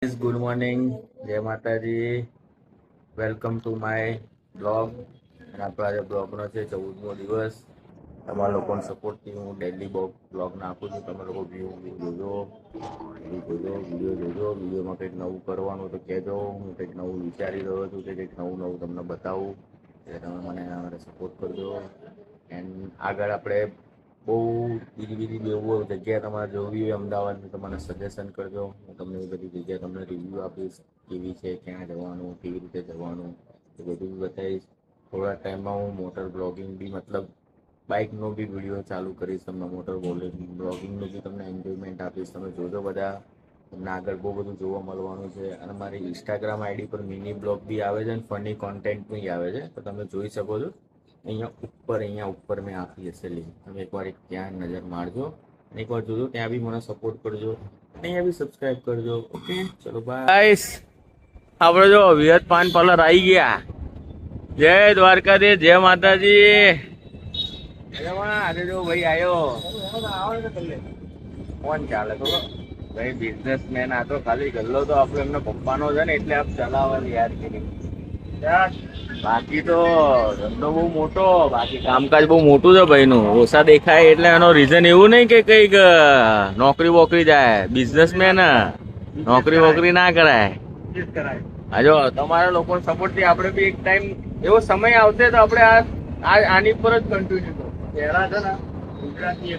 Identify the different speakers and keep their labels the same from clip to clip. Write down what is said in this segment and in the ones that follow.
Speaker 1: Good morning, જય માતાજી. Welcome to my blog. અને આપણો આજે બ્લોગનો છે 14મો દિવસ. તમારા લોકોના સપોર્ટથી હું ડેલી બ્લોગ નાખું છું. તમે લોકો વિડીયો જોજો, વિડીયોમાં કંઈક નવું કરવાનું તો કહેજો. હું કંઈક નવું વિચારી રહ્યો છું કે કંઈક નવું તમને બતાવું, એટલે તમે મને સપોર્ટ કરજો. એન્ડ આગળ આપણે બહુ બીજી બહુ જગ્યાએ તમારે જોવી હોય અમદાવાદની તો મને સજેશન કરજો. હું તમને એ બધી જગ્યાએ તમને રિવ્યૂ આપીશ, કેવી છે, ક્યાં જવાનું, કેવી રીતે જવાનું એ બધું બી બતાવીશ. થોડા ટાઈમમાં હું મોટર બ્લોગિંગ બી મતલબ બાઇકનો બી વિડીયો ચાલુ કરીશ. તમને મોટર બ્લોગિંગનું બી તમને એન્જોયમેન્ટ આપીશ. તમે જોજો બધા, તમને આગળ બહુ બધું જોવા મળવાનું છે. અને મારી ઇન્સ્ટાગ્રામ આઈડી પર મિની બ્લોગ બી આવે છે અને ફની કોન્ટેન્ટ બી આવે છે, તો તમે જોઈ શકો છો. અહીંયા ઉપર મેં આપી હશે લિંક, તમે એકવાર ત્યાં નજર મારજો અને એકવાર જોજો, ત્યાં બી મને સપોર્ટ કરજો. અહીંયા બી સબસ્ક્રાઇબ કરજો. ઓકે, ચલો બાય ગાઈસ. આપણે જો વિહત પાન પાર્લર આવી ગયા. જય દ્વારકાધીશ, જય માતાજી. આજે જો ભાઈ આવ્યો ફોન ચાલે તો ભાઈ બિઝનેસમેન. આ તો ખાલી ગલ્લો તો આપણે એમના પપ્પાનો છે ને, એટલે આપ ચલાવવાની યાદ કરી. બાકી તો ધંધો બહુ મોટો, બાકી કામકાજ બહુ મોટું છે ભાઈનું. ઓછા દેખાય એટલે એનો રીઝન એવું નહીં કે કઈક નોકરી વોકરી જાય. બિઝનેસમેન નોકરી વોકરી ના કરાય. જો તમારા લોકોનો સપોર્ટ થી આપણે બી એક ટાઈમ એવો સમય આવશે તો આપણે આની પર જ કન્ટિન્યુ કરો. પહેલા છે ને ગુજરાતી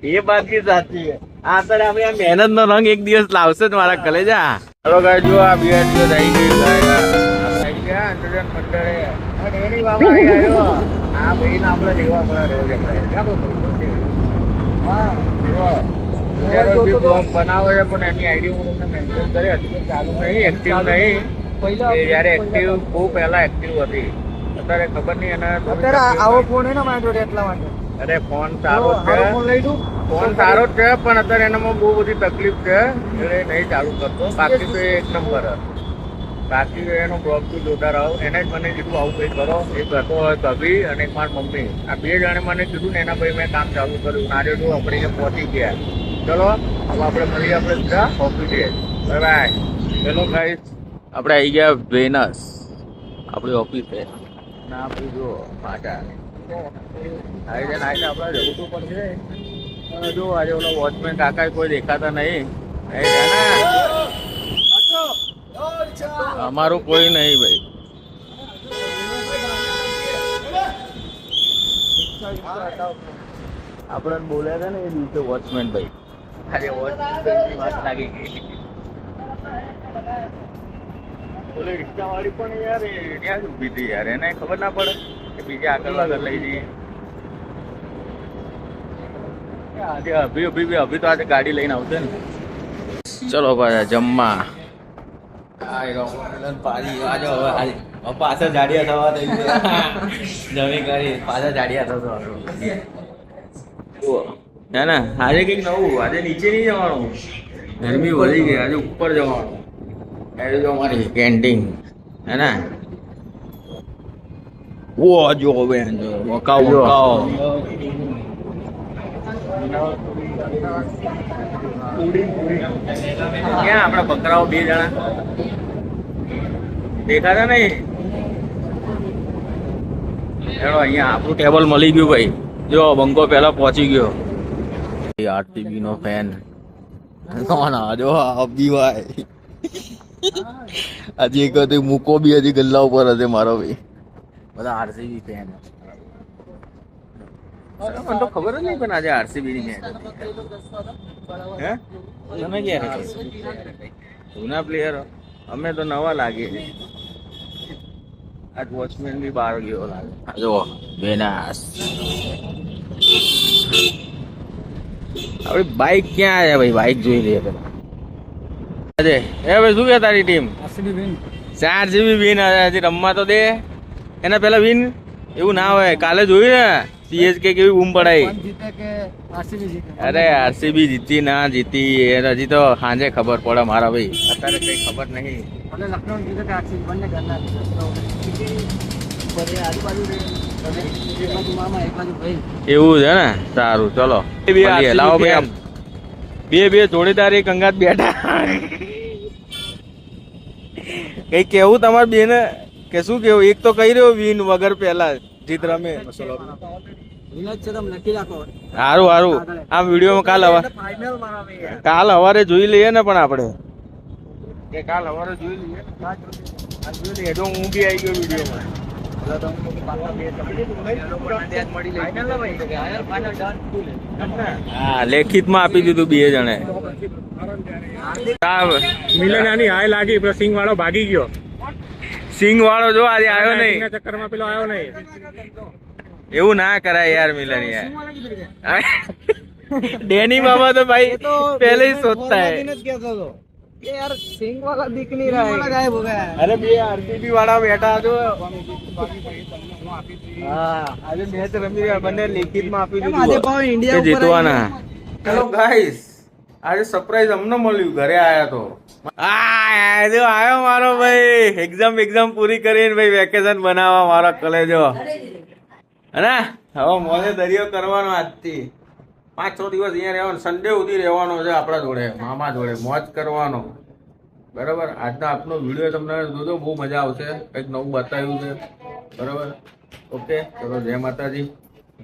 Speaker 1: એ વાત બી સાચી છે. અત્યારે આપણે આ મહેનત નો રંગ એક દિવસ લાવશે જ મારા કલેજા. ચાલો ગાય જો આ બે દિવસ આવી ગઈ ગયા મંડળે. આ ભાઈ ને આપડે લેવા પડે બનાવે છે, પણ એની આઈડી હું તમને મેન્શન કરી. હજુ ચાલુ નહીં, એક્ટિવ નહીં. જયારે એક્ટિવ બહુ પહેલા એક્ટિવ હતી, અત્યારે ખબર નહીં. અને અત્યારે આવો ફોન હે ને મારા જોડે એટલા માટે. અરે ફોન સારો છે, ફોન સારો જ છે, પણ અત્યારે એનામાં બહુ બધી તકલીફ છે એટલે નહીં ચાલુ કરતો. બાકી તો એક નંબર. બાકી એનો બ્લોગ બી જોતા રહો. એને જ મને કીધું આવું કંઈ કરો. એક હતો કભી અને એક મારી મમ્મી, આ બે જણે મને કીધું ને એના ભાઈ મેં કામ ચાલુ કર્યું. આજે જો આપણે પહોંચી ગયા. ચલો હવે આપણે મળીએ, આપણે બધા પહોંચી જઈએ. બાય. ચલો ગાઈસ, આપણે આવી ગયા વેનસ આપણી ઓફિસે. ના આપણે જો પાટા આવી જાય ને આપણે જવું તો પડશે. જો આજે ઓલો વોચમેન કાકા કોઈ દેખાતા નહીં. અમારું કોઈ નહીં ભાઈ. આપણે બોલ્યા હતા ને એ દિવસે વોચમેન ભાઈ. આજે વોચમેન વાત લાગી ગઈ. ઓલી રિક્ષા વાળી પણ યાર ત્યાં જ ઊભી હતી યાર. એને ખબર ના પડે કે બીજે આગળ લઈ જઈએ. આજે અભી તો આજે ગાડી લઈને આવશે ને. ચલો પાછા જમવા. પાછા જાડિયા થવા થઈ જમી કરી પાછા જાડિયા થતો હે ને. આજે કઈક નવું, આજે નીચે નહીં જવાનું, ગરમી વધી ગઈ. આજે ઉપર જવાનું. એ જો અમારી કેન્ટીન હે ને. ઓ જો બેન જો વકાવ ક્યાં આપણા બકરાઓ બે જણા દેખાતા નહીં. ચલો અહીંયા આપણું ટેબલ મળી ગયું ભાઈ. જો બંકો પેલા પહોંચી ગયો. આરસીબી નો ફેન કોણ? જો ભાઈ હજી એક મૂકો બી હજી ગલ્લા ઉપર હશે મારો ભાઈ. બધા આરસીબી ફેન. મને તો ખબર જ નહીં પણ આજે આરસીબી ની મેચ હતી. હે તમે ક્યારે જૂના પ્લેયર? અમે તો નવા લાગીએ છીએ. આજ વોચમેન બી બહાર ગયો લાગે. જો બેનાસ આપડી બાઈક ક્યાં છે ભાઈ? બાઈક જોઈ લઈએ પેલા. એ ભાઈ શું કે તારી ટીમ? RCB win. હજી રમવા તો દે એના પેલા વિન. એવું ના હોય. કાલે જોયું ને સીએસકે કેવી બૂમ પડાઈ. અરે આરસીબી જીતી ના જીતી એ હજી તો સાંજે ખબર પડે મારા ભાઈ. અત્યારે કઈ ખબર નહીં. એવું છે ને. સારું ચલો લાવો ભાઈ.
Speaker 2: બે જોડીદાર એક અંગાત બેઠા. કઈ કેવું તમારે બેને કે શું કેવું? એક તો કહી રહ્યો વિન વગર પેલા જીત રમે. હારું હારું આ વિડીયોમાં કાલ હવારે જોઈ લઈએ ને, પણ આપણે કાલ હવારે જોઈ લઈએ. જો હું બી આવી ગયો વિડીયોમાં. હા લેખિતમાં આપી દીધું બે જણે.
Speaker 3: મિલનાની હાય લાગી, પેલો સિંગ વાળો ભાગી ગયો.
Speaker 2: સિંગ વાળો જો આજે આવ્યો નહીં.
Speaker 3: ચક્કરમાં પેલો આવ્યો નહીં.
Speaker 2: એવું ના કરાય યાર મિલન યાર. ડેની બાબા તો ભાઈ પહેલે ही सोचता है.
Speaker 4: यार सिंग वाला दिख नहीं रहा है, गायब हो गया है।
Speaker 2: અરે બે આરસીબી વાળા બેઠા જો.
Speaker 4: हाँ
Speaker 2: આજે મેચ રમી રહ્યા, બંને લેખિતમાં આપી
Speaker 4: આજે
Speaker 2: દીધું
Speaker 4: પાવ ઇન્ડિયા
Speaker 2: કે
Speaker 4: ઉપર
Speaker 2: જીતવાના. હેલો ગાઈસ, આજે સરપ્રાઈઝ અમને મળ્યું. ઘરે આયા તો જો આવ્યો મારો ભાઈ. એક્ઝામ પૂરી કરીને ભાઈ વેકેશન બનાવવા મારો કલેજો. અને હવે મોજે દરિયો કરવાનો આજથી 5-6 દિવસ અહીંયા રહેવાનો. સન્ડે સુધી રહેવાનો છે આપણા જોડે, મામા જોડે મોજ કરવાનો. બરાબર. આજનો આપનો વિડીયો તમને જોજો, બહુ મજા આવશે. કંઈક નવું બતાવ્યું છે. બરાબર. ઓકે ચલો, જય માતાજી,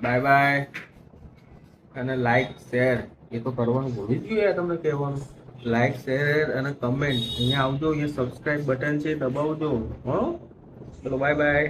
Speaker 2: બાય બાય. અને લાઈક શેર એ તો કરવાનું ભૂલી જ ગયું તમને કહેવાનું. લાઈક શેર અને કમેન્ટ અહીંયા આવજો. અહીંયા સબસ્ક્રાઇબ બટન છે, દબાવજો. હો ચલો, બાય બાય.